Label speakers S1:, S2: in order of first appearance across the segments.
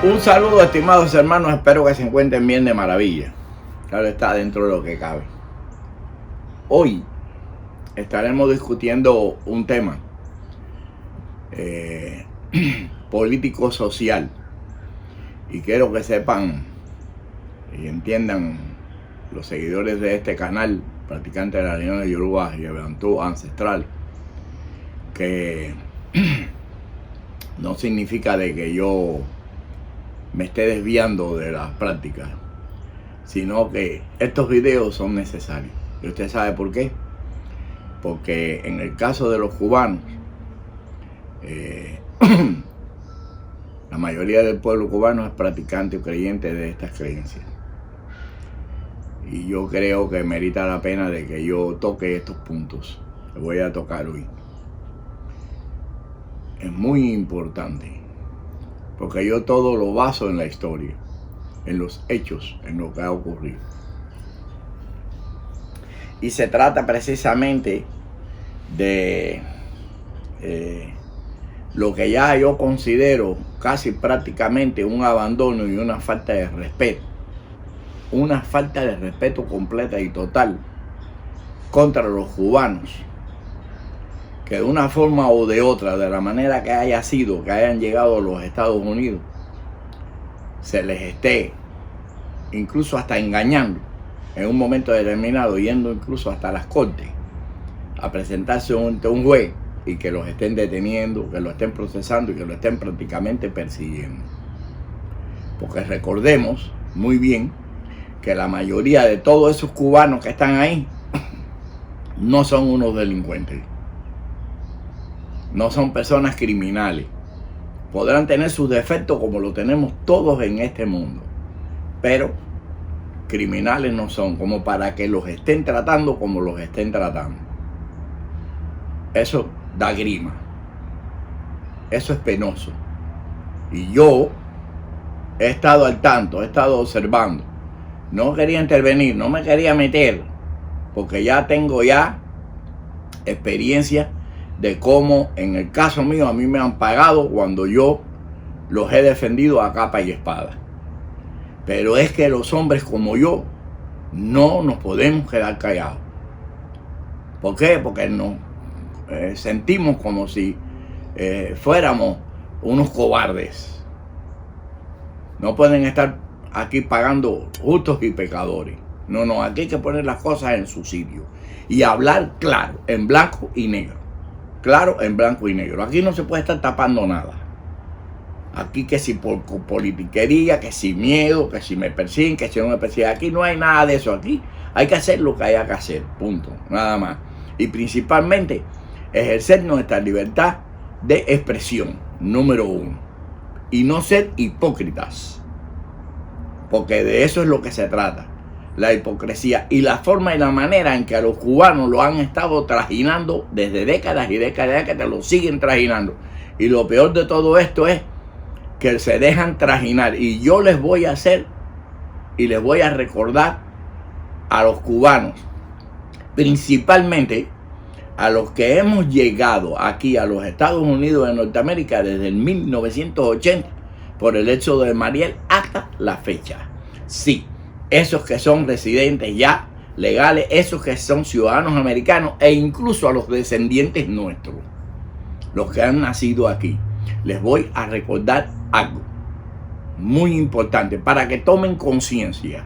S1: Un saludo, estimados hermanos, espero que se encuentren bien de maravilla. Claro, está dentro de lo que cabe. Hoy estaremos discutiendo un tema político-social, y quiero que sepan y entiendan los seguidores de este canal, practicantes de la religión de Yoruba y el Bantú ancestral, que no significa de que yo me esté desviando de las prácticas, sino que estos videos son necesarios. Y usted sabe por qué. Porque en el caso de los cubanos, la mayoría del pueblo cubano es practicante o creyente de estas creencias. Y yo creo que merita la pena de que yo toque estos puntos que voy a tocar hoy. Es muy importante, porque yo todo lo baso en la historia, en los hechos, en lo que ha ocurrido. Y se trata precisamente de lo que ya yo considero casi prácticamente un abandono y una falta de respeto. Una falta de respeto completa y total contra los cubanos, que de una forma o de otra, de la manera que haya sido, que hayan llegado a los Estados Unidos, se les esté incluso hasta engañando en un momento determinado, yendo incluso hasta las cortes a presentarse ante un juez y que los estén deteniendo, que lo estén procesando y que lo estén prácticamente persiguiendo. Porque recordemos muy bien que la mayoría de todos esos cubanos que están ahí no son unos delincuentes, no son personas criminales. Podrán tener sus defectos como lo tenemos todos en este mundo, pero criminales no son, como para que los estén tratando como los estén tratando. Eso da grima, eso es penoso. Y yo he estado al tanto, he estado observando. No quería intervenir, no me quería meter, porque ya tengo experiencia de cómo en el caso mío a mí me han pagado cuando yo los he defendido a capa y espada. Pero es que los hombres como yo no nos podemos quedar callados. ¿Por qué? Porque nos sentimos como si fuéramos unos cobardes. No pueden estar aquí pagando justos y pecadores. No, aquí hay que poner las cosas en su sitio y hablar claro, en blanco y negro. Claro, en blanco y negro. Aquí no se puede estar tapando nada. Aquí que si por politiquería, que si miedo, que si me persiguen, que si no me persiguen. Aquí no hay nada de eso. Aquí hay que hacer lo que haya que hacer. Punto. Nada más. Y principalmente ejercer nuestra libertad de expresión. Número 1. Y no ser hipócritas. Porque de eso es lo que se trata. La hipocresía y la forma y la manera en que a los cubanos lo han estado trajinando desde décadas y décadas, que te lo siguen trajinando. Y lo peor de todo esto es que se dejan trajinar. Y yo les voy a hacer y les voy a recordar a los cubanos, principalmente a los que hemos llegado aquí a los Estados Unidos de Norteamérica desde el 1980 por el hecho de Mariel hasta la fecha. Sí, esos que son residentes ya legales, esos que son ciudadanos americanos e incluso a los descendientes nuestros, los que han nacido aquí. Les voy a recordar algo muy importante para que tomen conciencia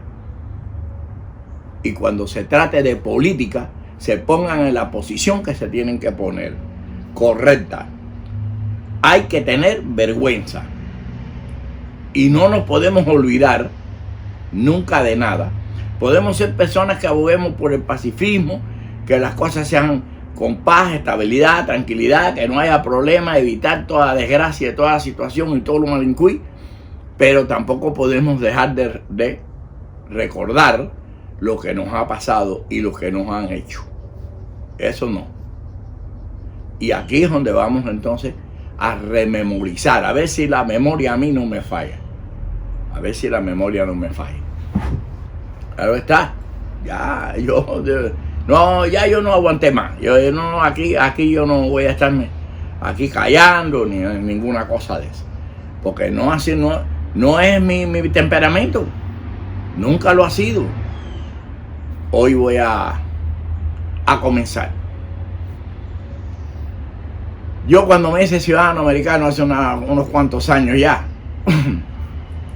S1: y cuando se trate de política se pongan en la posición que se tienen que poner, correcta. Hay que tener vergüenza y no nos podemos olvidar nunca de nada. Podemos ser personas que aboguemos por el pacifismo, que las cosas sean con paz, estabilidad, tranquilidad, que no haya problema, evitar toda desgracia, toda situación y todo lo malincuí, pero tampoco podemos dejar de recordar lo que nos ha pasado y lo que nos han hecho. Eso no. Y aquí es donde vamos entonces a rememorizar, a ver si la memoria a mí no me falla. A ver si la memoria no me falla. Claro está. Ya yo no aguanté más. Aquí yo no voy a estarme aquí callando ni ninguna cosa de eso. Porque no No es mi temperamento. Nunca lo ha sido. Hoy voy a comenzar. Yo cuando me hice ciudadano americano hace unos cuantos años ya,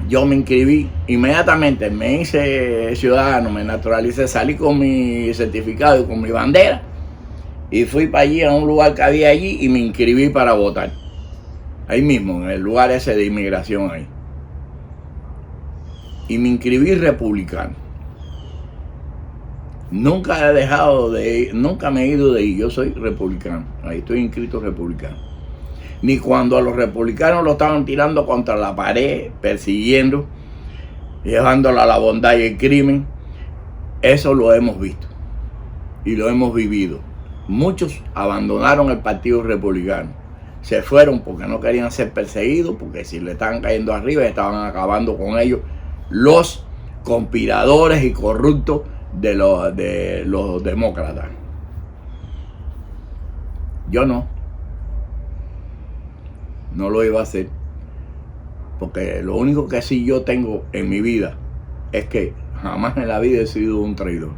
S1: yo me inscribí inmediatamente, me hice ciudadano, me naturalicé, salí con mi certificado y con mi bandera y fui para allí a un lugar que había allí y me inscribí para votar. Ahí mismo, en el lugar ese de inmigración ahí. Y me inscribí republicano. Nunca he dejado de ir, nunca me he ido de ahí. Yo soy republicano. Ahí estoy inscrito republicano. Ni cuando a los republicanos lo estaban tirando contra la pared, persiguiendo, llevándola a la bondad y el crimen. Eso lo hemos visto y lo hemos vivido. Muchos abandonaron el partido republicano. Se fueron porque no querían ser perseguidos, porque si le estaban cayendo arriba estaban acabando con ellos los conspiradores y corruptos de los demócratas. Yo no lo iba a hacer, porque lo único que sí yo tengo en mi vida es que jamás en la vida he sido un traidor.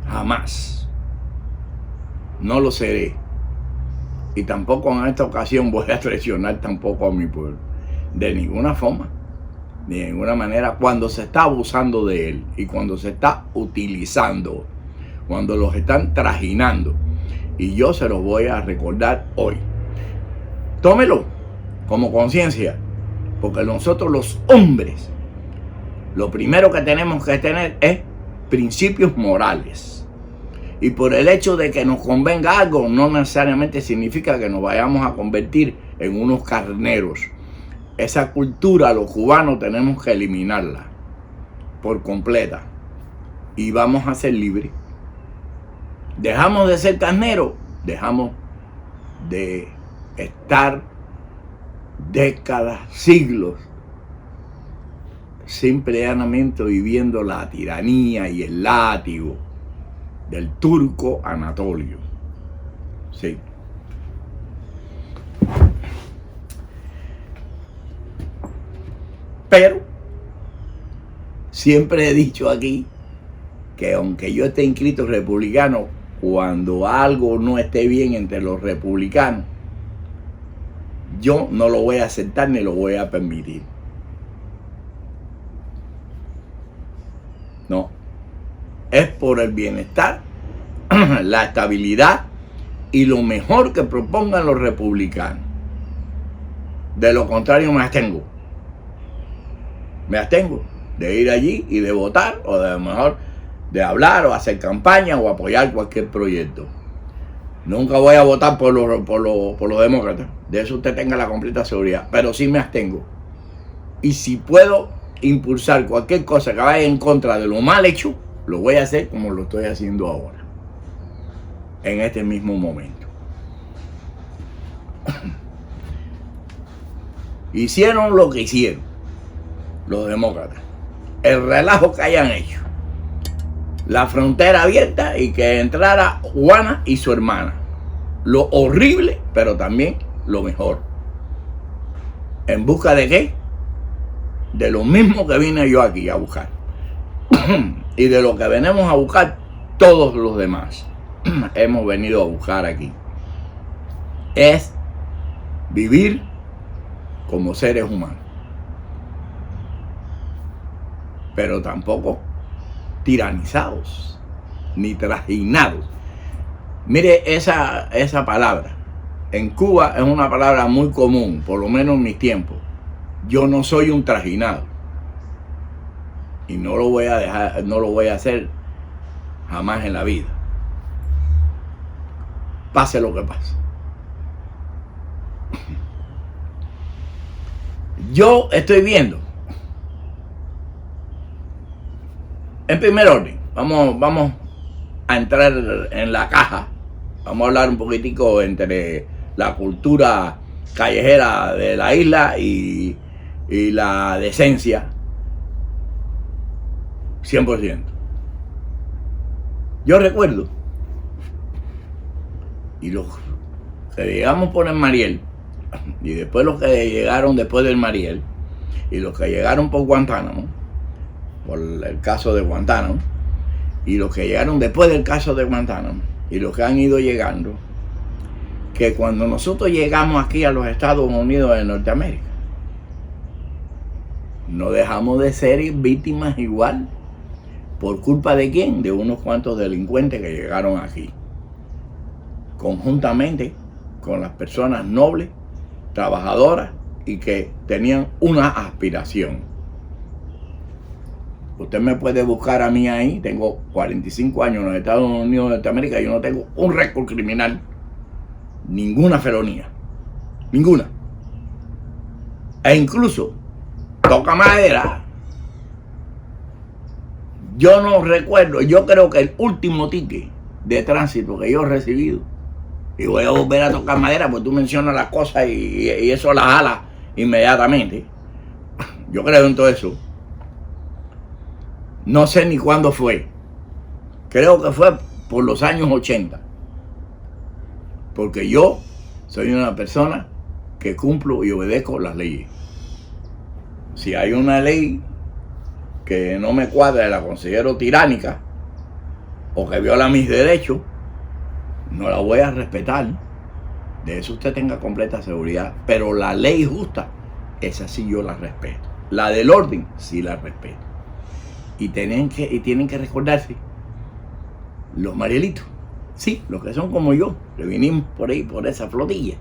S1: Jamás. No lo seré. Y tampoco en esta ocasión voy a traicionar tampoco a mi pueblo. De ninguna forma. De ninguna manera, cuando se está abusando de él y cuando se está utilizando, cuando los están trajinando. Y yo se los voy a recordar hoy. Tómelo como conciencia, porque nosotros los hombres, lo primero que tenemos que tener es principios morales. Y por el hecho de que nos convenga algo, no necesariamente significa que nos vayamos a convertir en unos carneros. Esa cultura, los cubanos, tenemos que eliminarla por completa. Y vamos a ser libres. Dejamos de ser carneros, dejamos de estar décadas, siglos, simple y llanamente viviendo la tiranía y el látigo del turco Anatolio. Sí. Pero siempre he dicho aquí que aunque yo esté inscrito republicano, cuando algo no esté bien entre los republicanos, yo no lo voy a aceptar ni lo voy a permitir. No. Es por el bienestar, la estabilidad y lo mejor que propongan los republicanos. De lo contrario me abstengo. Me abstengo de ir allí y de votar, o de lo mejor de hablar o hacer campaña o apoyar cualquier proyecto. Nunca voy a votar por los demócratas. De eso usted tenga la completa seguridad. Pero sí me abstengo. Y si puedo impulsar cualquier cosa que vaya en contra de lo mal hecho, lo voy a hacer como lo estoy haciendo ahora. En este mismo momento. Hicieron lo que hicieron los demócratas. El relajo que hayan hecho. La frontera abierta y que entrara Juana y su hermana. Lo horrible, pero también lo mejor. ¿En busca de qué? De lo mismo que vine yo aquí a buscar. Y de lo que venimos a buscar todos los demás. Hemos venido a buscar aquí. Es vivir como seres humanos. Pero tampoco tiranizados, ni trajinados. Mire esa palabra. En Cuba es una palabra muy común, por lo menos en mis tiempos. Yo no soy un trajinado. Y no lo voy a dejar, no lo voy a hacer jamás en la vida. Pase lo que pase. Yo estoy viendo. En primer orden, vamos a entrar en la caja. Vamos a hablar un poquitico entre la cultura callejera de la isla y la decencia. 100%. Yo recuerdo, y los que llegamos por el Mariel, y después los que llegaron después del Mariel, y los que llegaron por Guantánamo, por el caso de Guantánamo, y los que llegaron después del caso de Guantánamo, y los que han ido llegando, que cuando nosotros llegamos aquí a los Estados Unidos de Norteamérica, no dejamos de ser víctimas igual. ¿Por culpa de quién? De unos cuantos delincuentes que llegaron aquí, conjuntamente con las personas nobles, trabajadoras y que tenían una aspiración. Usted me puede buscar a mí ahí, tengo 45 años en los Estados Unidos de Norteamérica, yo no tengo un récord criminal, ninguna felonía, ninguna. E incluso, toca madera, yo no recuerdo, yo creo que el último ticket de tránsito que yo he recibido, y voy a volver a tocar madera porque tú mencionas las cosas y eso las jala inmediatamente. Yo creo en todo eso. No sé ni cuándo fue. Creo que fue por los años 80. Porque yo soy una persona que cumplo y obedezco las leyes. Si hay una ley que no me cuadra y la considero tiránica o que viola mis derechos, no la voy a respetar. De eso usted tenga completa seguridad. Pero la ley justa, esa sí yo la respeto. La del orden, sí la respeto. Y tienen que recordarse, los marielitos, sí, los que son como yo, que vinimos por ahí, por esa flotilla,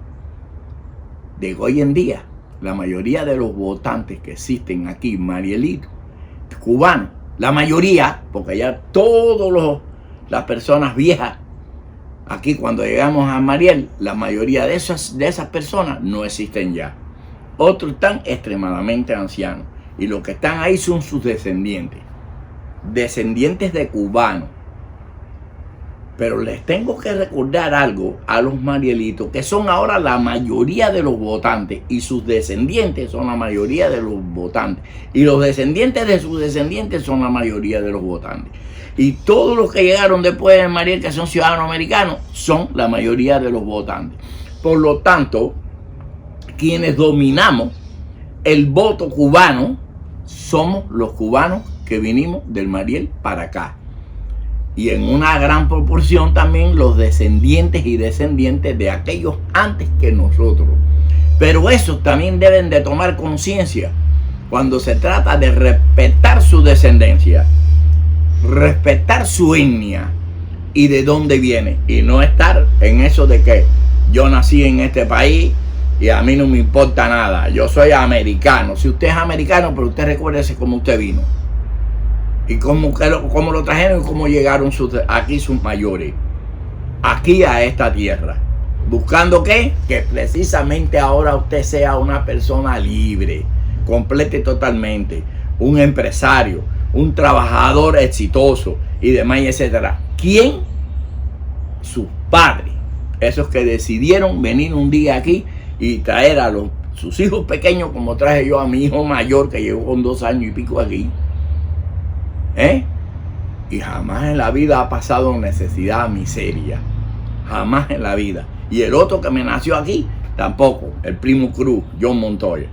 S1: de que hoy en día, la mayoría de los votantes que existen aquí, marielitos, cubanos, la mayoría, porque ya todas las personas viejas, aquí cuando llegamos a Mariel, la mayoría de esas personas no existen ya. Otros están extremadamente ancianos. Y los que están ahí son sus descendientes. Descendientes de cubanos. Pero les tengo que recordar algo a los marielitos, que son ahora la mayoría de los votantes. Y sus descendientes son la mayoría de los votantes. Y los descendientes de sus descendientes son la mayoría de los votantes. Y todos los que llegaron después de Mariel, que son ciudadanos americanos, son la mayoría de los votantes. Por lo tanto, quienes dominamos el voto cubano somos los cubanos que vinimos del Mariel para acá. Y en una gran proporción también los descendientes y descendientes de aquellos antes que nosotros. Pero esos también deben de tomar conciencia cuando se trata de respetar su descendencia, respetar su etnia y de dónde viene, y no estar en eso de que yo nací en este país y a mí no me importa nada, yo soy americano. Si usted es americano, pero usted recuérdese cómo usted vino y cómo lo trajeron y cómo llegaron aquí sus mayores, aquí a esta tierra, buscando ¿qué? Que precisamente ahora usted sea una persona libre, completa y totalmente, un empresario, un trabajador exitoso y demás, etcétera. ¿Quién? Sus padres, esos que decidieron venir un día aquí y traer a sus hijos pequeños, como traje yo a mi hijo mayor que llegó con 2 años y pico aquí, y jamás en la vida ha pasado necesidad, miseria, jamás en la vida. Y el otro que me nació aquí tampoco, el primo Cruz, John Montoya,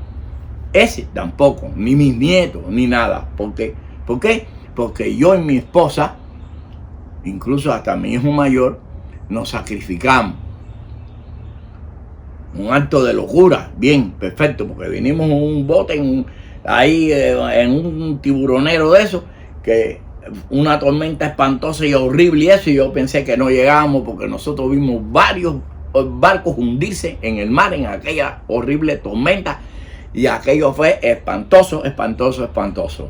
S1: ese tampoco, ni mis nietos ni nada. ¿Por qué? Porque yo y mi esposa, incluso hasta mi hijo mayor, nos sacrificamos. Un acto de locura, bien, perfecto, porque vinimos en un bote ahí en un tiburonero de eso, que una tormenta espantosa y horrible y eso, y yo pensé que no llegábamos porque nosotros vimos varios barcos hundirse en el mar en aquella horrible tormenta, y aquello fue espantoso, espantoso, espantoso.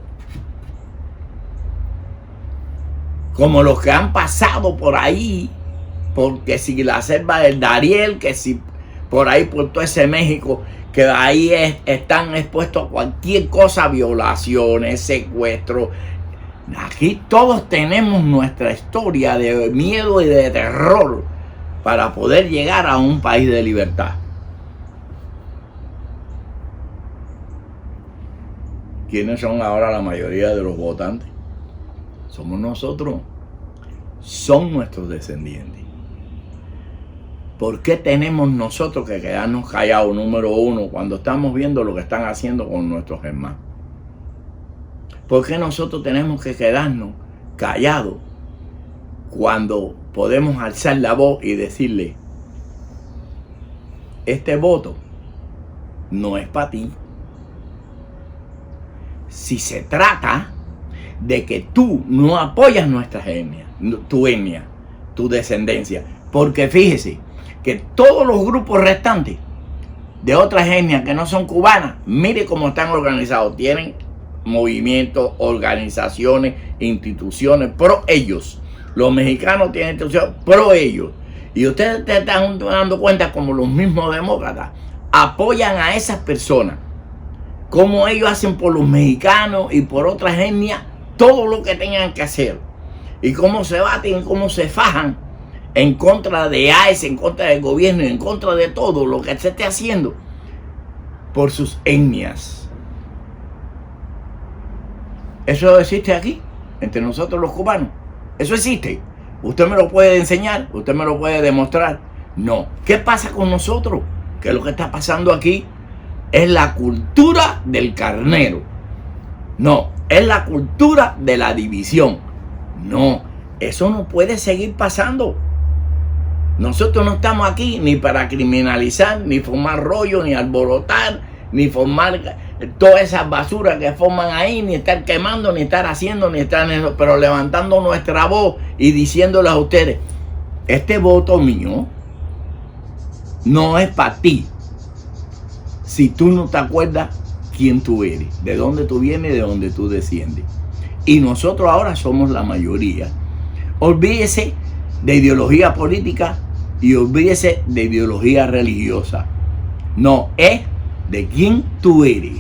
S1: Como los que han pasado por ahí, porque si la selva del Darién, que si por ahí por todo ese México, que ahí están expuestos a cualquier cosa, violaciones, secuestros. Aquí todos tenemos nuestra historia de miedo y de terror para poder llegar a un país de libertad. ¿Quiénes son ahora la mayoría de los votantes? Somos nosotros. Son nuestros descendientes. ¿Por qué tenemos nosotros que quedarnos callados, número uno, cuando estamos viendo lo que están haciendo con nuestros hermanos? ¿Por qué nosotros tenemos que quedarnos callados cuando podemos alzar la voz y decirle, este voto no es para ti? Si se trata de que tú no apoyas nuestra etnia, tu descendencia, porque fíjese que todos los grupos restantes de otras etnias que no son cubanas, mire cómo están organizados, tienen movimientos, organizaciones, instituciones pro ellos. Los mexicanos tienen instituciones pro ellos. Y ustedes te están dando cuenta como los mismos demócratas apoyan a esas personas, como ellos hacen por los mexicanos y por otras etnias todo lo que tengan que hacer, y cómo se baten, cómo se fajan en contra de AES, en contra del gobierno, en contra de todo lo que se esté haciendo por sus etnias. Eso existe aquí, entre nosotros los cubanos. Eso existe. Usted me lo puede enseñar, usted me lo puede demostrar. No. ¿Qué pasa con nosotros? Que lo que está pasando aquí es la cultura del carnero. No, es la cultura de la división. No, eso no puede seguir pasando. Nosotros no estamos aquí ni para criminalizar, ni formar rollo, ni alborotar, ni formar todas esas basuras que forman ahí, ni estar quemando, ni estar haciendo, ni estar en eso, pero levantando nuestra voz y diciéndoles a ustedes, este voto mío no es para ti. Si tú no te acuerdas quién tú eres, de dónde tú vienes y de dónde tú desciendes. Y nosotros ahora somos la mayoría. Olvídese de ideología política y olvídese de ideología religiosa. No, es de quién tú eres.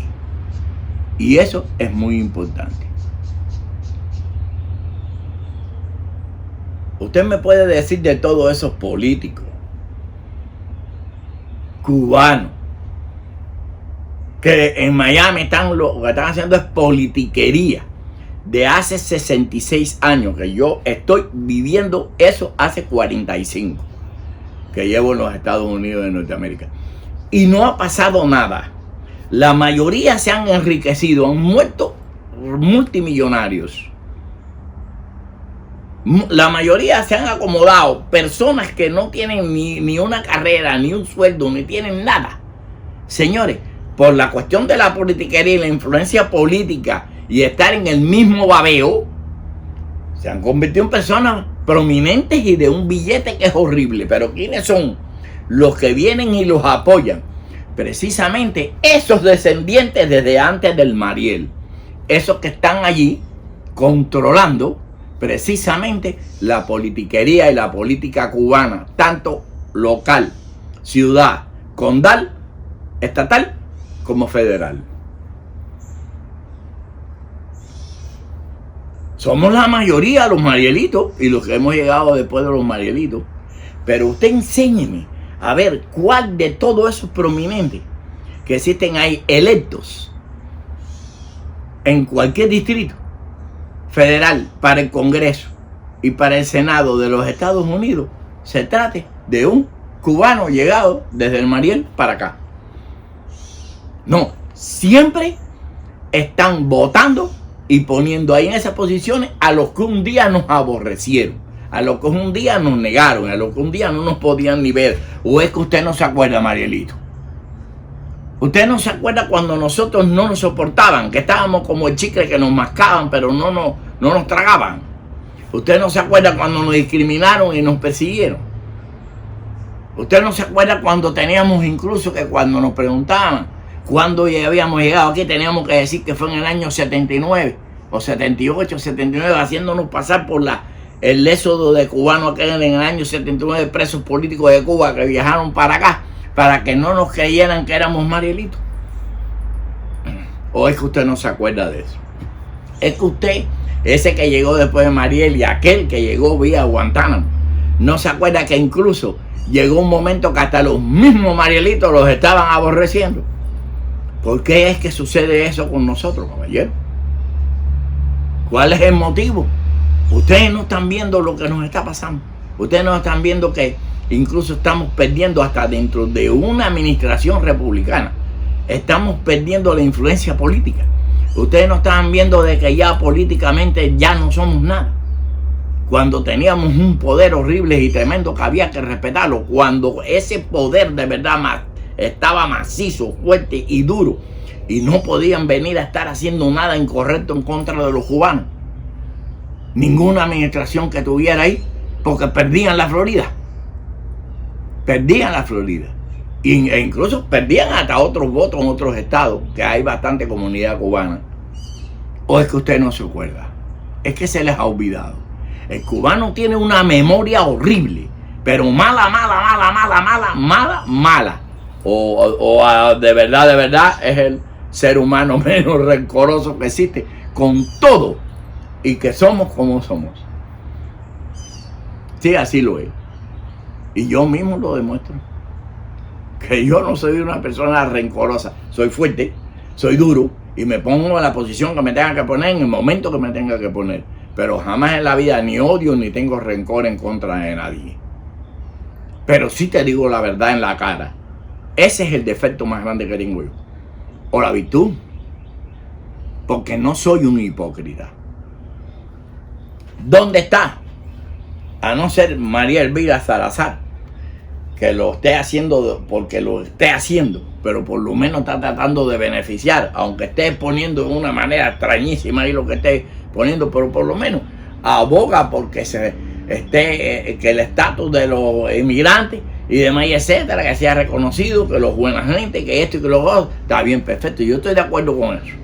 S1: Y eso es muy importante. Usted me puede decir de todos esos políticos cubanos que en Miami lo que están haciendo es politiquería de hace 66 años, que yo estoy viviendo eso hace 45 que llevo en los Estados Unidos de Norteamérica, y no ha pasado nada. La mayoría se han enriquecido, han muerto multimillonarios. La mayoría se han acomodado, personas que no tienen ni una carrera, ni un sueldo, ni tienen nada. Señores, por la cuestión de la politiquería y la influencia política y estar en el mismo babeo, se han convertido en personas prominentes y de un billete que es horrible. Pero ¿quiénes son los que vienen y los apoyan? Precisamente esos descendientes desde antes del Mariel, esos que están allí controlando precisamente la politiquería y la política cubana, tanto local, ciudad, condal, estatal como federal. Somos la mayoría los marielitos y los que hemos llegado después de los marielitos. Pero usted enséñeme a ver cuál de todos esos prominentes que existen ahí electos en cualquier distrito federal para el Congreso y para el Senado de los Estados Unidos se trate de un cubano llegado desde el Mariel para acá. No, siempre están votando y poniendo ahí en esas posiciones a los que un día nos aborrecieron, a los que un día nos negaron, a los que un día no nos podían ni ver. ¿O es que usted no se acuerda, Marielito? Usted no se acuerda cuando nosotros no nos soportaban, que estábamos como el chicle que nos mascaban, pero no nos tragaban. Usted no se acuerda cuando nos discriminaron y nos persiguieron. Usted no se acuerda cuando teníamos incluso que cuando nos preguntaban cuándo habíamos llegado aquí, teníamos que decir que fue en el año 79 o 78, 79, haciéndonos pasar por el éxodo de cubanos que en el año 79, presos políticos de Cuba que viajaron para acá, para que no nos creyeran que éramos Marielitos. ¿O es que usted no se acuerda de eso? Es que usted, ese que llegó después de Mariel y aquel que llegó vía Guantánamo, no se acuerda que incluso llegó un momento que hasta los mismos Marielitos los estaban aborreciendo. ¿Por qué es que sucede eso con nosotros, caballero? ¿Cuál es el motivo? Ustedes no están viendo lo que nos está pasando. Ustedes no están viendo que Incluso estamos perdiendo hasta dentro de una administración republicana. Estamos perdiendo la influencia política. Ustedes no estaban viendo de que ya políticamente ya no somos nada. Cuando teníamos un poder horrible y tremendo que había que respetarlo. Cuando ese poder de verdad estaba macizo, fuerte y duro. Y no podían venir a estar haciendo nada incorrecto en contra de los cubanos. Ninguna administración que tuviera ahí, porque perdían la Florida. Perdían la Florida. E incluso perdían hasta otros votos en otros estados, que hay bastante comunidad cubana. ¿O es que usted no se acuerda? Es que se les ha olvidado. El cubano tiene una memoria horrible, pero mala. O de verdad es el ser humano menos rencoroso que existe, con todo, y que somos como somos. Sí, así lo es. Y yo mismo lo demuestro. Que yo no soy una persona rencorosa. Soy fuerte, soy duro y me pongo en la posición que me tenga que poner en el momento que me tenga que poner. Pero jamás en la vida ni odio ni tengo rencor en contra de nadie. Pero sí te digo la verdad en la cara. Ese es el defecto más grande que tengo yo. O la virtud. Porque no soy un hipócrita. ¿Dónde está? A no ser María Elvira Salazar, que lo esté haciendo porque lo esté haciendo, pero por lo menos está tratando de beneficiar, aunque esté poniendo de una manera extrañísima ahí lo que esté poniendo, pero por lo menos aboga porque que el estatus de los inmigrantes y demás, etcétera, que sea reconocido, que los buena gente, que esto y que lo otro, está bien, perfecto, yo estoy de acuerdo con eso.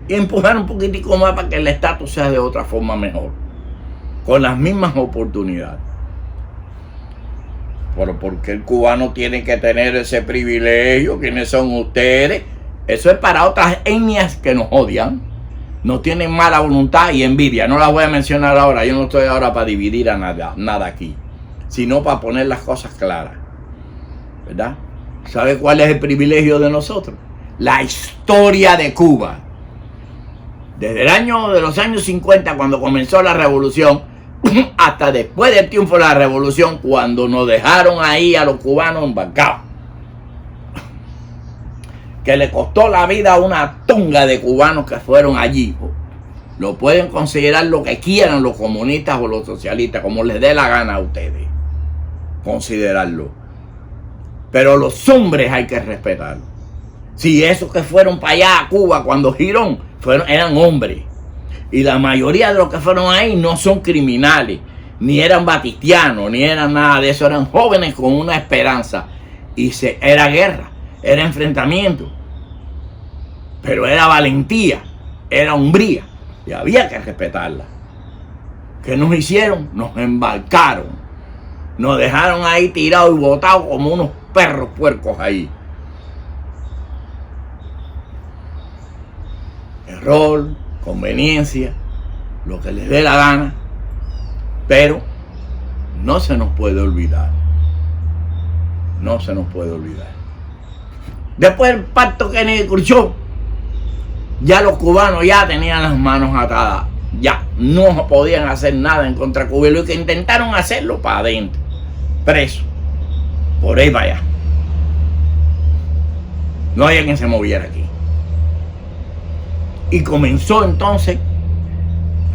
S1: Y empujar un poquitico más para que el estatus sea de otra forma mejor, con las mismas oportunidades. Pero porque el cubano tiene que tener ese privilegio, ¿quiénes son ustedes? Eso es para otras etnias que nos odian, no tienen mala voluntad y envidia. No las voy a mencionar ahora, yo no estoy ahora para dividir a nada aquí, sino para poner las cosas claras, ¿verdad? ¿Sabe cuál es el privilegio de nosotros? La historia de Cuba. Desde los años 50, cuando comenzó la revolución, hasta después del triunfo de la revolución, cuando nos dejaron ahí a los cubanos embarcados, que le costó la vida a una tonga de cubanos que fueron allí. Lo pueden considerar lo que quieran los comunistas o los socialistas, como les dé la gana a ustedes considerarlo, pero los hombres hay que respetarlos. Si esos que fueron para allá a Cuba cuando Girón eran hombres, y la mayoría de los que fueron ahí no son criminales, ni eran batistianos, ni eran nada de eso, eran jóvenes con una esperanza, y era guerra, era enfrentamiento, pero era valentía, era hombría, y había que respetarla. ¿Qué nos hicieron? Nos embarcaron, nos dejaron ahí tirados y botados como unos perros puercos ahí. Error, conveniencia, lo que les dé la gana, pero no se nos puede olvidar. No se nos puede olvidar. Después del pacto Kennedy-Khrushchev, ya los cubanos ya tenían las manos atadas, ya no podían hacer nada en contra de Cuba, y lo que intentaron hacerlo para adentro, preso, por ahí para allá. No había quien se moviera aquí. Y comenzó entonces,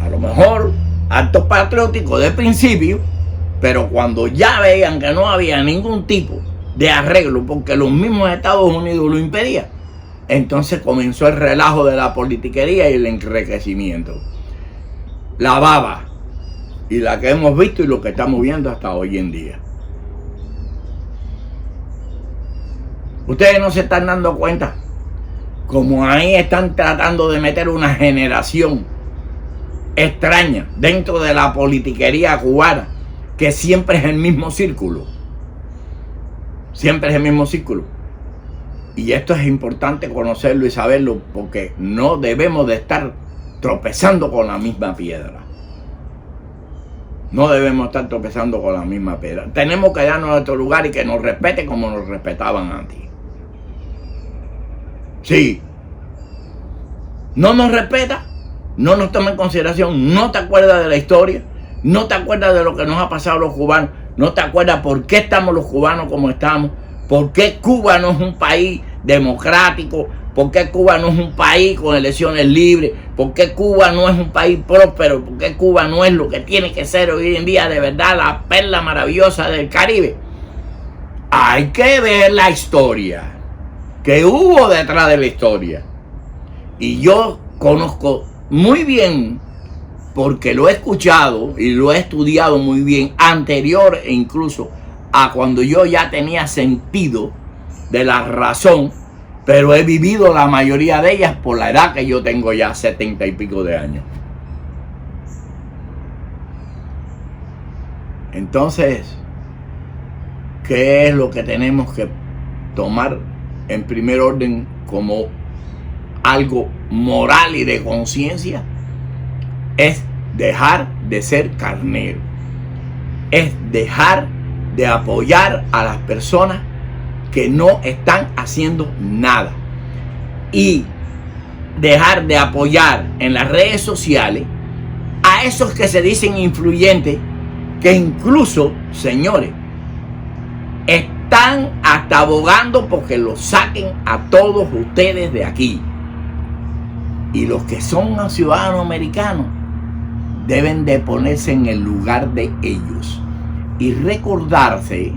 S1: a lo mejor, actos patrióticos de principio, pero cuando ya veían que no había ningún tipo de arreglo, porque los mismos Estados Unidos lo impedían, entonces comenzó el relajo de la politiquería y el enriquecimiento. La baba, y la que hemos visto y lo que estamos viendo hasta hoy en día. Ustedes no se están dando cuenta, como ahí están tratando de meter una generación extraña dentro de la politiquería cubana, que siempre es el mismo círculo. Siempre es el mismo círculo. Y esto es importante conocerlo y saberlo, porque no debemos de estar tropezando con la misma piedra. No debemos estar tropezando con la misma piedra. Tenemos que darnos nuestro lugar y que nos respeten como nos respetaban antes. Sí. No nos respeta, no nos toma en consideración, no te acuerdas de la historia, no te acuerdas de lo que nos ha pasado a los cubanos, ¿No te acuerdas por qué estamos los cubanos como estamos? ¿Por qué Cuba no es un país democrático? ¿Por qué Cuba no es un país con elecciones libres? ¿Por qué Cuba no es un país próspero? ¿Por qué Cuba no es lo que tiene que ser hoy en día de verdad la perla maravillosa del Caribe? Hay que ver la historia que hubo detrás de la historia. Y yo conozco muy bien, porque lo he escuchado y lo he estudiado muy bien, anterior e incluso a cuando yo ya tenía sentido de la razón, pero he vivido la mayoría de ellas por la edad que yo tengo ya, 70 y pico de años. Entonces, ¿qué es lo que tenemos que tomar en primer orden como algo moral y de conciencia? Es dejar de ser carnero, es dejar de apoyar a las personas que no están haciendo nada y dejar de apoyar en las redes sociales a esos que se dicen influyentes, que incluso, señores, están hasta abogando porque los saquen a todos ustedes de aquí. Y los que son ciudadanos americanos deben de ponerse en el lugar de ellos y recordarse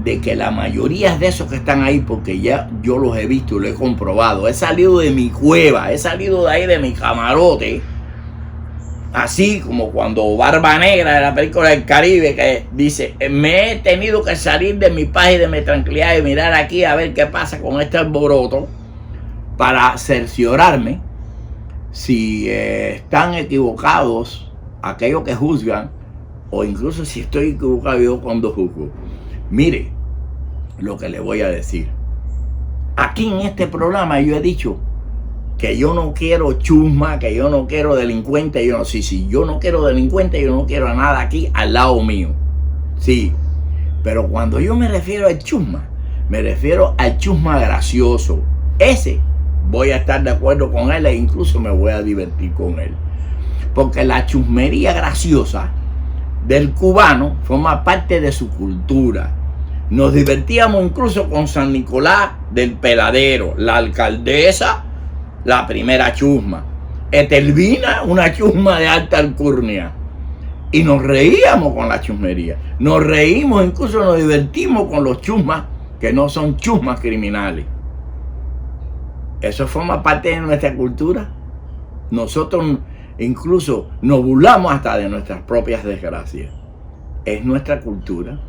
S1: de que la mayoría de esos que están ahí, porque ya yo los he visto y lo he comprobado, he salido de mi cueva, he salido de ahí de mi camarote, así como cuando Barba Negra de la película del Caribe, que dice, me he tenido que salir de mi paz y de mi tranquilidad y mirar aquí a ver qué pasa con este alboroto para cerciorarme si están equivocados aquellos que juzgan, o incluso si estoy equivocado yo cuando juzgo. Mire lo que le voy a decir. Aquí en este programa yo he dicho que yo no quiero chusma, que yo no quiero delincuente, yo no quiero delincuente, yo no quiero a nada aquí al lado mío. Sí, pero cuando yo me refiero al chusma, me refiero al chusma gracioso. Ese voy a estar de acuerdo con él e incluso me voy a divertir con él. Porque la chusmería graciosa del cubano forma parte de su cultura. Nos divertíamos incluso con San Nicolás del Peladero, la alcaldesa, la primera chusma, Etelvina, una chusma de alta alcurnia. Y nos reíamos con la chusmería. Nos reímos, incluso nos divertimos con los chusmas que no son chusmas criminales. Eso forma parte de nuestra cultura. Nosotros incluso nos burlamos hasta de nuestras propias desgracias. Es nuestra cultura.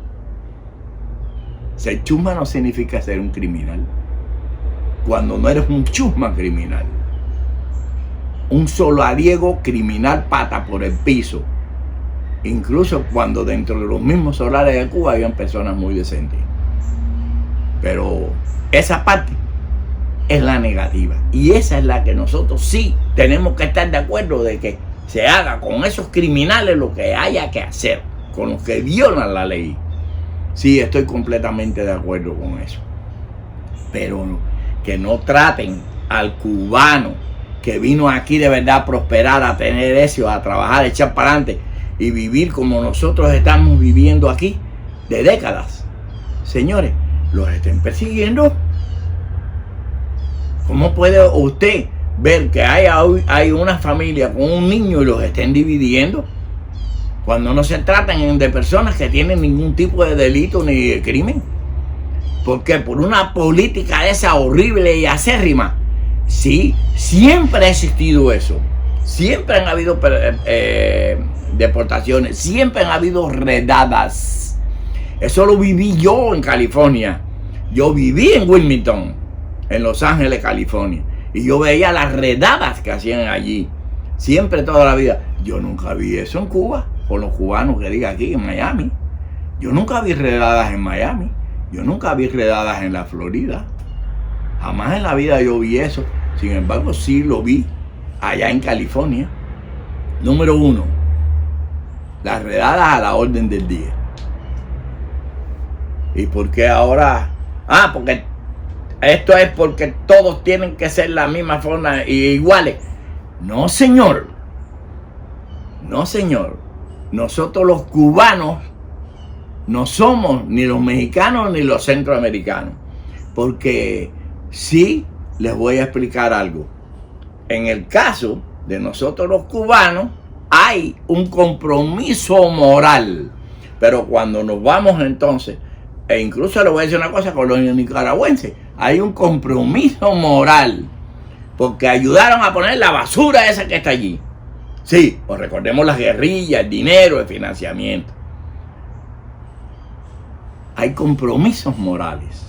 S1: Ser chusma no significa ser un criminal. Cuando no eres un chusma criminal. Un solariego criminal pata por el piso. Incluso cuando dentro de los mismos solares de Cuba habían personas muy decentes. Pero esa parte es la negativa. Y esa es la que nosotros sí tenemos que estar de acuerdo de que se haga con esos criminales lo que haya que hacer. Con los que violan la ley. Sí, estoy completamente de acuerdo con eso. Pero que no traten al cubano que vino aquí de verdad a prosperar, a tener éxito, a trabajar, a echar para adelante y vivir como nosotros estamos viviendo aquí de décadas. Señores, los estén persiguiendo. ¿Cómo puede usted ver que hay una familia con un niño y los estén dividiendo? Cuando no se tratan de personas que tienen ningún tipo de delito ni de crimen. Porque por una política esa horrible y acérrima. Sí, siempre ha existido eso. Siempre han habido deportaciones. Siempre han habido redadas. Eso lo viví yo en California. Yo viví en Wilmington, en Los Ángeles, California. Y yo veía las redadas que hacían allí. Siempre, toda la vida. Yo nunca vi eso en Cuba. Con los cubanos que diga aquí en Miami. Yo nunca vi redadas en Miami. Yo nunca vi redadas en la Florida. Jamás en la vida yo vi eso. Sin embargo, sí lo vi allá en California. Número 1. Las redadas a la orden del día. ¿Y por qué ahora? Porque esto es porque todos tienen que ser la misma forma y iguales. No, señor. No, señor. Nosotros los cubanos No somos ni los mexicanos ni los centroamericanos. Porque sí, les voy a explicar algo. En el caso de nosotros los cubanos, hay un compromiso moral. Pero cuando nos vamos entonces, e incluso le voy a decir una cosa con los nicaragüenses, hay un compromiso moral. Porque ayudaron a poner la basura esa que está allí. Sí, pues recordemos las guerrillas, el dinero, el financiamiento. Hay compromisos morales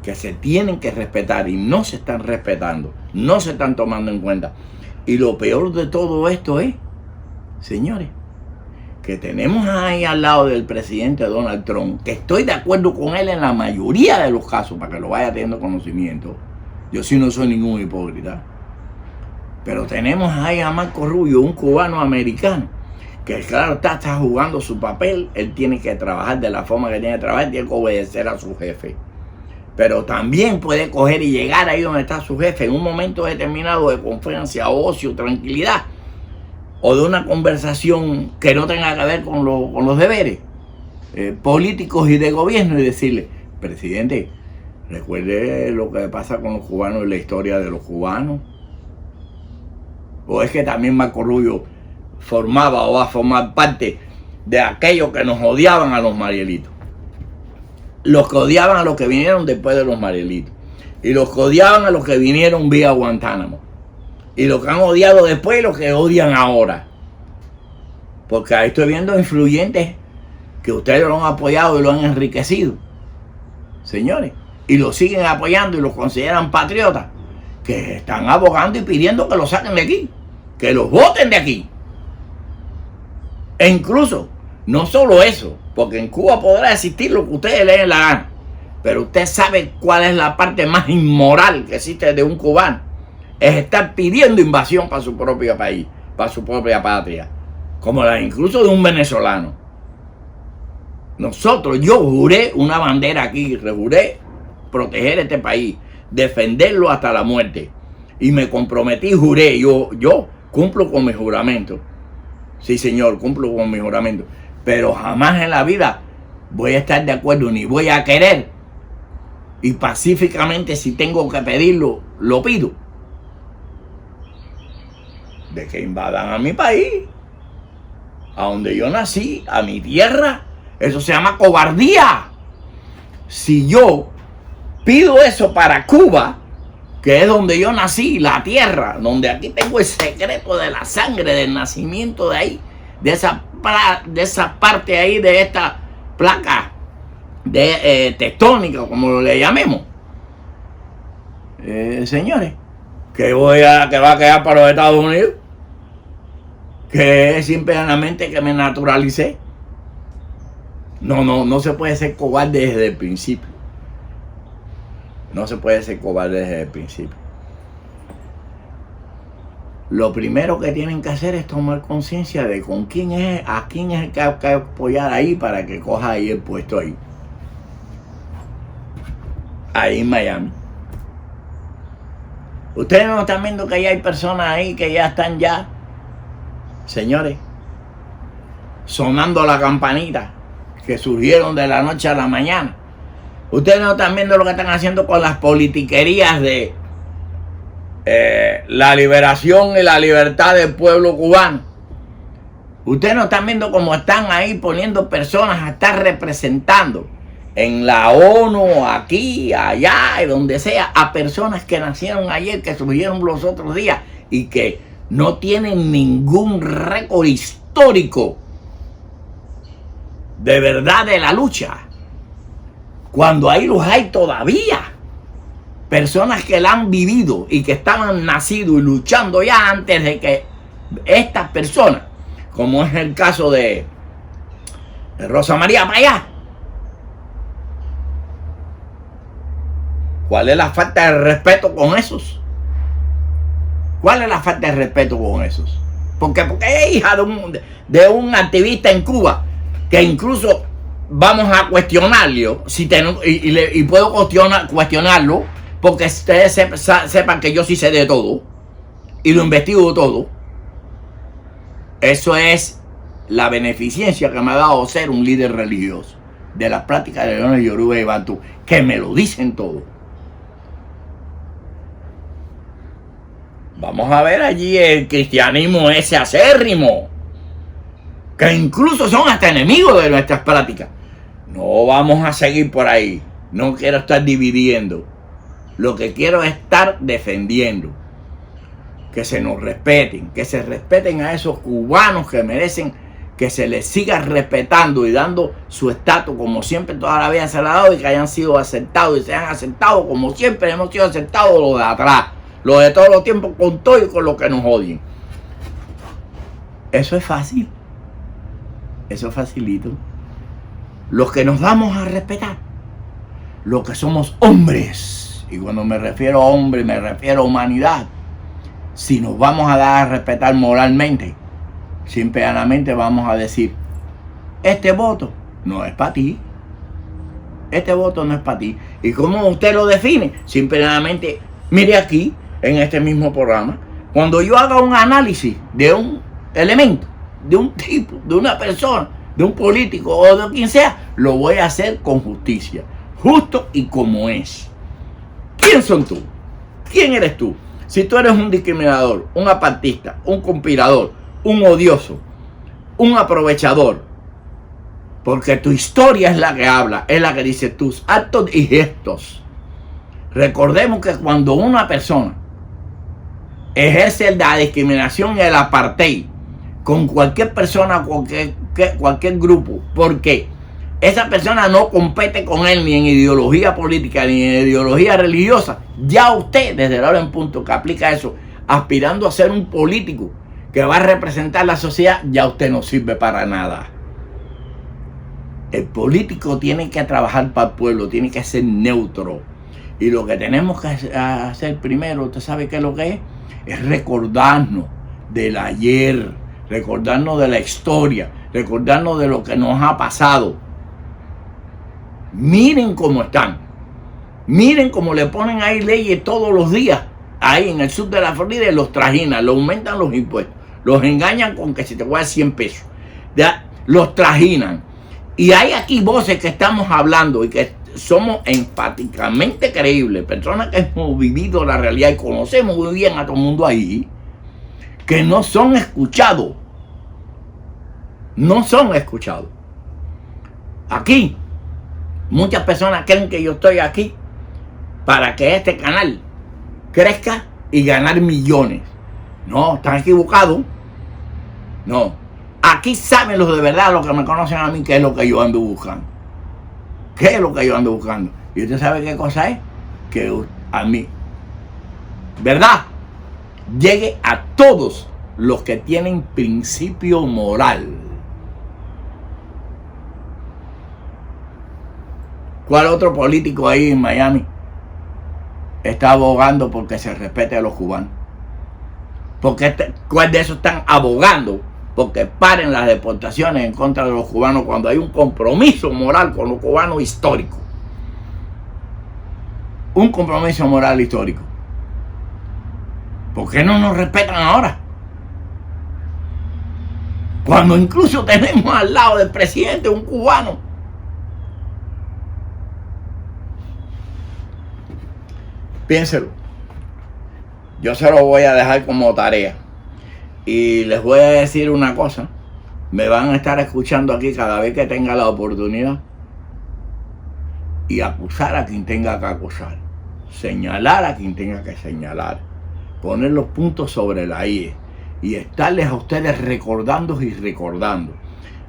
S1: que se tienen que respetar y no se están respetando, no se están tomando en cuenta. Y lo peor de todo esto es, señores, que tenemos ahí al lado del presidente Donald Trump, que estoy de acuerdo con él en la mayoría de los casos, para que lo vaya teniendo conocimiento. Yo sí no soy ningún hipócrita. Pero tenemos ahí a Marco Rubio, un cubano americano, que claro está jugando su papel. Él tiene que trabajar de la forma que tiene que trabajar, tiene que obedecer a su jefe. Pero también puede coger y llegar ahí donde está su jefe en un momento determinado de confianza, ocio, tranquilidad, o de una conversación que no tenga que ver con los deberes políticos y de gobierno, y decirle: presidente, recuerde lo que pasa con los cubanos y la historia de los cubanos. ¿O es que también Marco Rubio formaba o va a formar parte de aquellos que nos odiaban a los Marielitos? Los que odiaban a los que vinieron después de los Marielitos. Y los que odiaban a los que vinieron vía Guantánamo. Y los que han odiado después y los que odian ahora. Porque ahí estoy viendo influyentes que ustedes lo han apoyado y lo han enriquecido. Señores. Y lo siguen apoyando y los consideran patriotas. Que están abogando y pidiendo que los saquen de aquí. Que los voten de aquí. E incluso, no solo eso, porque en Cuba podrá existir lo que ustedes le den la gana, pero usted sabe cuál es la parte más inmoral que existe de un cubano. Es estar pidiendo invasión para su propio país, para su propia patria, como la incluso de un venezolano. Yo juré una bandera aquí, juré proteger este país, defenderlo hasta la muerte, y me comprometí, juré, yo cumplo con mi juramento. Sí, señor, cumplo con mi juramento. Pero jamás en la vida voy a estar de acuerdo, ni voy a querer. Y pacíficamente, si tengo que pedirlo, lo pido. De que invadan a mi país, a donde yo nací, a mi tierra. Eso se llama cobardía. Si yo pido eso para Cuba, que es donde yo nací, la tierra, donde aquí tengo el secreto de la sangre, del nacimiento de ahí, de esa parte ahí, de esta placa tectónica, como le llamemos. Señores, que va a quedar para los Estados Unidos, que es simplemente que me naturalicé. No se puede ser cobarde desde el principio. No se puede ser cobarde desde el principio. Lo primero que tienen que hacer es tomar conciencia de a quién es el que hay que apoyar ahí para que coja ahí el puesto ahí. Ahí en Miami. Ustedes no están viendo que ya hay personas ahí que ya están señores, sonando la campanita, que surgieron de la noche a la mañana. Ustedes no están viendo lo que están haciendo con las politiquerías de la liberación y la libertad del pueblo cubano. Ustedes no están viendo cómo están ahí poniendo personas a estar representando en la ONU, aquí, allá y donde sea, a personas que nacieron ayer, que surgieron los otros días y que no tienen ningún récord histórico de verdad de la lucha. Cuando ahí los hay todavía. Personas que la han vivido y que estaban nacidos y luchando ya antes de que estas personas, como es el caso de Rosa María Payá. ¿Cuál es la falta de respeto con esos? ¿Cuál es la falta de respeto con esos? Porque es hija de un activista en Cuba que incluso vamos a cuestionarlo y puedo cuestionarlo porque ustedes sepan que yo sí sé de todo y lo investigo todo. Eso es la beneficencia que me ha dado ser un líder religioso de las prácticas de religiones Yoruba y Bantú, que me lo dicen todo. Vamos a ver allí el cristianismo ese acérrimo, que incluso son hasta enemigos de nuestras prácticas. No vamos a seguir por ahí. No quiero estar dividiendo. Lo que quiero es estar defendiendo. Que se nos respeten. Que se respeten a esos cubanos que merecen que se les siga respetando y dando su estatus como siempre toda la vida se le ha dado, y que hayan sido aceptados y sean aceptados como siempre hemos sido aceptados los de atrás. Los de todos los tiempos, con todo y con lo que nos odien. Eso es fácil. Eso es facilito. Los que nos damos a respetar, los que somos hombres, y cuando me refiero a hombre me refiero a humanidad, si nos vamos a dar a respetar moralmente, simplemente vamos a decir, este voto no es para ti. Este voto no es para ti. ¿Y cómo usted lo define? Simplemente, mire aquí, en este mismo programa, cuando yo haga un análisis de un elemento, de un tipo, de una persona, de un político o de quien sea, lo voy a hacer con justicia, justo y como es. ¿Quién son tú? ¿Quién eres tú? Si tú eres un discriminador, un apartista, un conspirador, un odioso, un aprovechador, porque tu historia es la que habla, es la que dice tus actos y gestos. Recordemos que cuando una persona ejerce la discriminación y el apartheid con cualquier persona, cualquier grupo, porque esa persona no compete con él ni en ideología política ni en ideología religiosa, ya usted desde la hora en punto que aplica eso, aspirando a ser un político que va a representar la sociedad, ya usted no sirve para nada. El político tiene que trabajar para el pueblo, tiene que ser neutro. Y lo que tenemos que hacer primero, ¿usted sabe qué es lo que es? Es recordarnos del ayer, recordarnos de la historia, recordarnos de lo que nos ha pasado. Miren cómo están. Miren cómo le ponen ahí leyes todos los días. Ahí en el sur de la Florida y los trajinan, le aumentan los impuestos. Los engañan con que si te voy a dar 100 pesos. Ya, los trajinan. Y hay aquí voces que estamos hablando y que somos empáticamente creíbles, personas que hemos vivido la realidad y conocemos muy bien a todo el mundo ahí, que no son escuchados. No son escuchados. Aquí, muchas personas creen que yo estoy aquí para que este canal crezca y ganar millones. No, están equivocados. No. Aquí saben los de verdad, los que me conocen a mí, qué es lo que yo ando buscando. ¿Qué es lo que yo ando buscando? ¿Y usted sabe qué cosa es? Que a mí, ¿verdad? Llegue a todos los que tienen principio moral. ¿Cuál otro político ahí en Miami está abogando porque se respete a los cubanos? ¿Cuál de esos están abogando porque paren las deportaciones en contra de los cubanos cuando hay un compromiso moral con los cubanos histórico? Un compromiso moral histórico. ¿Por qué no nos respetan ahora? Cuando incluso tenemos al lado del presidente un cubano. Piénselo. Yo se lo voy a dejar como tarea. Y les voy a decir una cosa. Me van a estar escuchando aquí cada vez que tenga la oportunidad. Y acusar a quien tenga que acusar. Señalar a quien tenga que señalar. Poner los puntos sobre la I. Y estarles a ustedes recordando y recordando.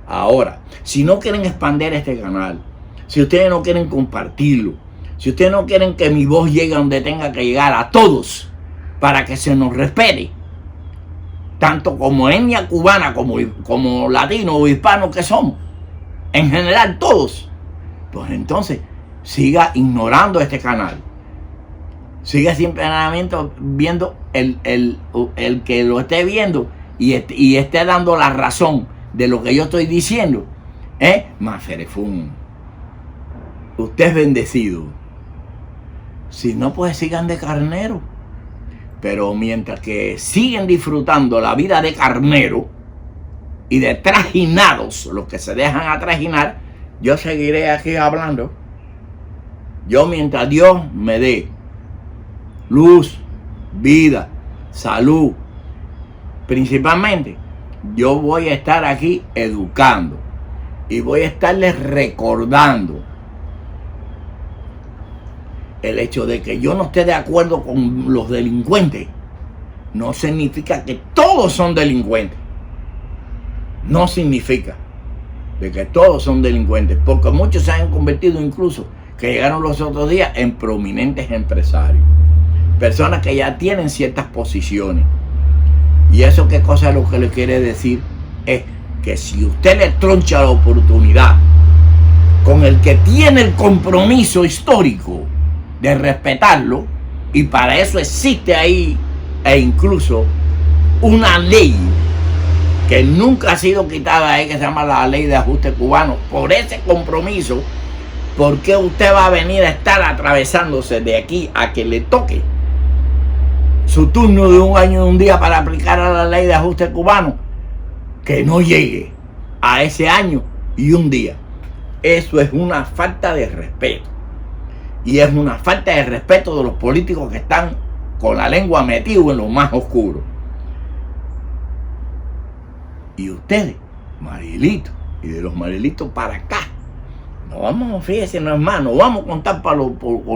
S1: Ahora, si no quieren expandir este canal, si ustedes no quieren compartirlo, si ustedes no quieren que mi voz llegue a donde tenga que llegar a todos, para que se nos respete, tanto como etnia cubana, como latinos o hispanos que somos, en general todos, pues entonces siga ignorando este canal. Siga simplemente viendo el que lo esté viendo y esté dando la razón de lo que yo estoy diciendo. Maferefún, usted es bendecido. Si no, pues sigan de carnero. Pero mientras que siguen disfrutando la vida de carnero, y de trajinados, los que se dejan atrajinar, yo seguiré aquí hablando. Yo, mientras Dios me dé luz, vida, salud, principalmente, yo voy a estar aquí educando y voy a estarles recordando el hecho de que yo no esté de acuerdo con los delincuentes. No significa que todos son delincuentes. No significa de que todos son delincuentes, porque muchos se han convertido incluso, que llegaron los otros días, en prominentes empresarios. Personas que ya tienen ciertas posiciones. Y eso qué cosa lo que le quiere decir es que si usted le troncha la oportunidad con el que tiene el compromiso histórico de respetarlo, y para eso existe ahí e incluso una ley que nunca ha sido quitada ahí, que se llama la ley de ajuste cubano, por ese compromiso, ¿por qué usted va a venir a estar atravesándose de aquí a que le toque su turno de un año y un día para aplicar a la ley de ajuste cubano, que no llegue a ese año y un día? Eso es una falta de respeto. Y es una falta de respeto de los políticos que están con la lengua metidos en lo más oscuro. Y ustedes, Marielito, y de los Marielitos para acá, no vamos, fíjense, no es más, no vamos a contar por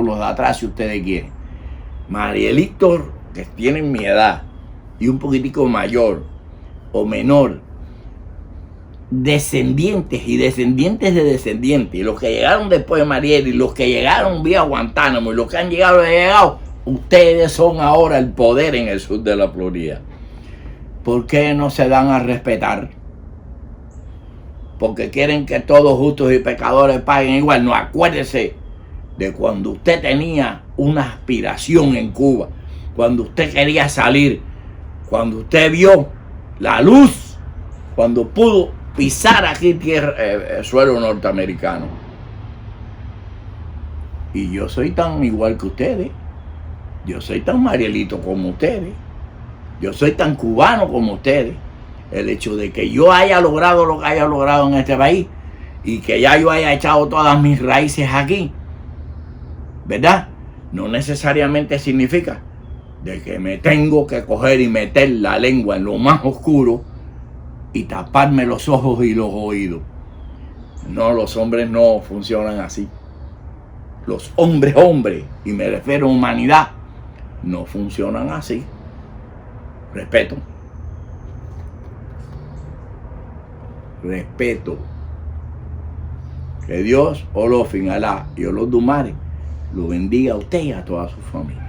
S1: los de atrás si ustedes quieren. Marielitos que tienen mi edad y un poquitico mayor o menor, descendientes y descendientes de descendientes, y los que llegaron después de Mariel, y los que llegaron vía Guantánamo, y los que han llegado, ustedes son ahora el poder en el sur de la Florida. ¿Por qué no se dan a respetar? Porque quieren que todos justos y pecadores paguen igual. No, acuérdese de cuando usted tenía una aspiración en Cuba, cuando usted quería salir, cuando usted vio la luz, cuando pudo pisar aquí suelo norteamericano. Y yo soy tan igual que ustedes. Yo soy tan Marielito como ustedes. Yo soy tan cubano como ustedes. El hecho de que yo haya logrado lo que haya logrado en este país y que ya yo haya echado todas mis raíces aquí, ¿verdad? No necesariamente significa de que me tengo que coger y meter la lengua en lo más oscuro y taparme los ojos y los oídos. No, los hombres no funcionan así. Los hombres, y me refiero a humanidad, no funcionan así. Respeto. Respeto. Que Dios, Olofin, Alá y Olodumare lo bendiga a usted y a toda su familia.